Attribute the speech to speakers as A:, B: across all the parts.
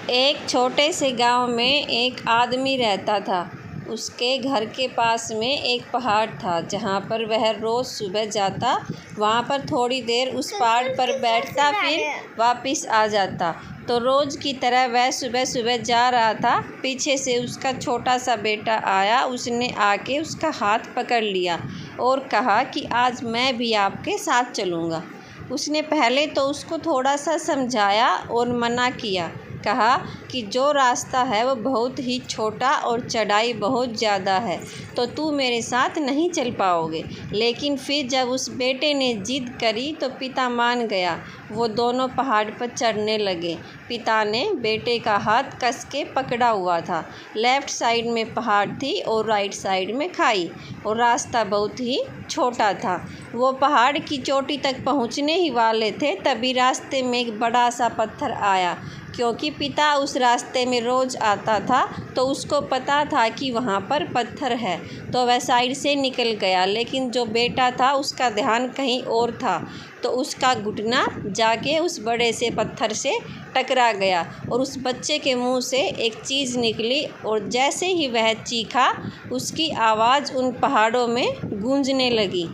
A: एक छोटे से गांव में एक आदमी रहता था। उसके घर के पास में एक पहाड़ था जहाँ पर वह रोज़ सुबह जाता, वहाँ पर थोड़ी देर उस पहाड़ पर बैठता, फिर वापस आ जाता। तो रोज़ की तरह वह सुबह सुबह जा रहा था। पीछे से उसका छोटा सा बेटा आया। उसने आके उसका हाथ पकड़ लिया और कहा कि आज मैं भी आपके साथ चलूँगा। उसने पहले तो उसको थोड़ा सा समझाया और मना किया। कहा कि जो रास्ता है वो बहुत ही छोटा और चढ़ाई बहुत ज़्यादा है, तो तू मेरे साथ नहीं चल पाओगे। लेकिन फिर जब उस बेटे ने जिद करी तो पिता मान गया। वो दोनों पहाड़ पर चढ़ने लगे। पिता ने बेटे का हाथ कस के पकड़ा हुआ था। लेफ़्ट साइड में पहाड़ थी और राइट साइड में खाई, और रास्ता बहुत ही छोटा था। वो पहाड़ की चोटी तक पहुंचने ही वाले थे, तभी रास्ते में एक बड़ा सा पत्थर आया। क्योंकि पिता उस रास्ते में रोज़ आता था तो उसको पता था कि वहाँ पर पत्थर है, तो वह साइड से निकल गया। लेकिन जो बेटा था उसका ध्यान कहीं और था, तो उसका घुटना जाके उस बड़े से पत्थर से टकरा गया और उस बच्चे के मुंह से एक चीज़ निकली, और जैसे ही वह चीखा उसकी आवाज़ उन पहाड़ों में गूंजने लगी।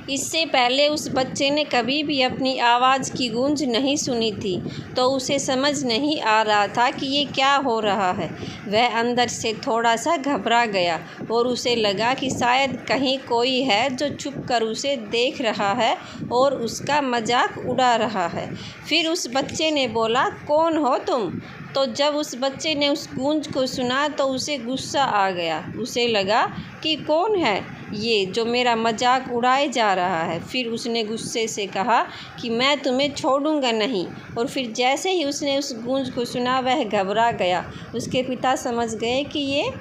A: इससे पहले उस बच्चे ने कभी भी अपनी आवाज़ की गूंज नहीं सुनी थी, तो उसे समझ नहीं आ रहा था कि ये क्या हो रहा है। वह अंदर से थोड़ा सा घबरा गया और उसे लगा कि शायद कहीं कोई है जो छुप कर उसे देख रहा है और उसका मजाक उड़ा रहा है। फिर उस बच्चे ने बोला, कौन हो तुम? तो जब उस बच्चे ने उस गूंज को सुना तो उसे गुस्सा आ गया। उसे लगा कि कौन है ये जो मेरा मजाक उड़ाए जा रहा है। फिर उसने गुस्से से कहा कि मैं तुम्हें छोड़ूंगा नहीं। और फिर जैसे ही उसने उस गूंज को सुना वह घबरा गया। उसके पिता समझ गए कि ये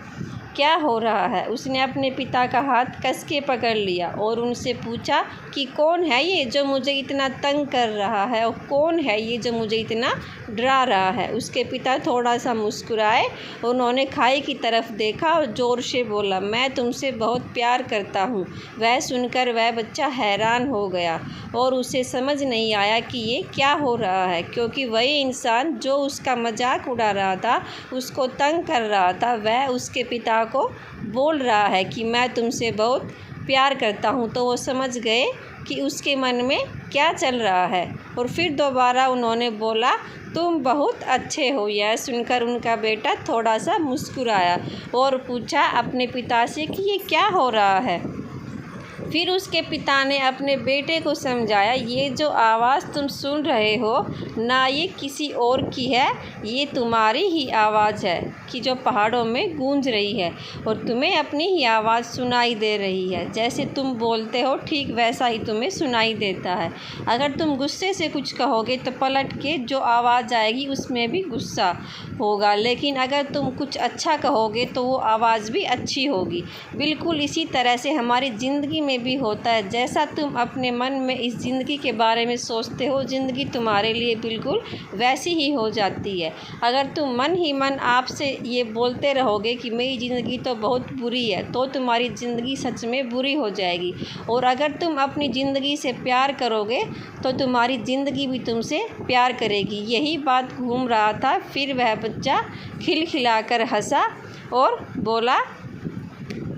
A: क्या हो रहा है। उसने अपने पिता का हाथ कस के पकड़ लिया और उनसे पूछा कि कौन है ये जो मुझे इतना तंग कर रहा है, और कौन है ये जो मुझे इतना डरा रहा है। उसके पिता थोड़ा सा मुस्कुराए, उन्होंने खाई की तरफ देखा और ज़ोर से बोला, मैं तुमसे बहुत प्यार करता हूँ। वह सुनकर वह बच्चा हैरान हो गया और उसे समझ नहीं आया कि ये क्या हो रहा है, क्योंकि वही इंसान जो उसका मजाक उड़ा रहा था, उसको तंग कर रहा था, वह उसके पिता को बोल रहा है कि मैं तुमसे बहुत प्यार करता हूँ। तो वो समझ गए कि उसके मन में क्या चल रहा है, और फिर दोबारा उन्होंने बोला, तुम बहुत अच्छे हो। यह सुनकर उनका बेटा थोड़ा सा मुस्कुराया और पूछा अपने पिता से कि ये क्या हो रहा है। फिर उसके पिता ने अपने बेटे को समझाया, ये जो आवाज़ तुम सुन रहे हो ना, ये किसी और की है, ये तुम्हारी ही आवाज़ है कि जो पहाड़ों में गूंज रही है, और तुम्हें अपनी ही आवाज़ सुनाई दे रही है। जैसे तुम बोलते हो ठीक वैसा ही तुम्हें सुनाई देता है। अगर तुम गुस्से से कुछ कहोगे तो पलट के जो आवाज़ आएगी उसमें भी गुस्सा होगा, लेकिन अगर तुम कुछ अच्छा कहोगे तो वो आवाज़ भी अच्छी होगी। बिल्कुल इसी तरह से हमारी ज़िंदगी में भी होता है। जैसा तुम अपने मन में इस ज़िंदगी के बारे में सोचते हो, ज़िंदगी तुम्हारे लिए बिल्कुल वैसी ही हो जाती है। अगर तुम मन ही मन आपसे ये बोलते रहोगे कि मेरी ज़िंदगी तो बहुत बुरी है, तो तुम्हारी ज़िंदगी सच में बुरी हो जाएगी। और अगर तुम अपनी ज़िंदगी से प्यार करोगे तो तुम्हारी ज़िंदगी भी तुमसे प्यार करेगी। यही बात घूम रहा था। फिर वह बच्चा खिलखिलाकर हंसा और बोला,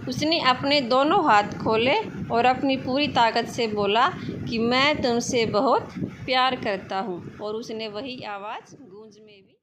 A: उसने अपने दोनों हाथ खोले और अपनी पूरी ताकत से बोला कि मैं तुमसे बहुत प्यार करता हूँ, और उसने वही आवाज़ गूंज में भी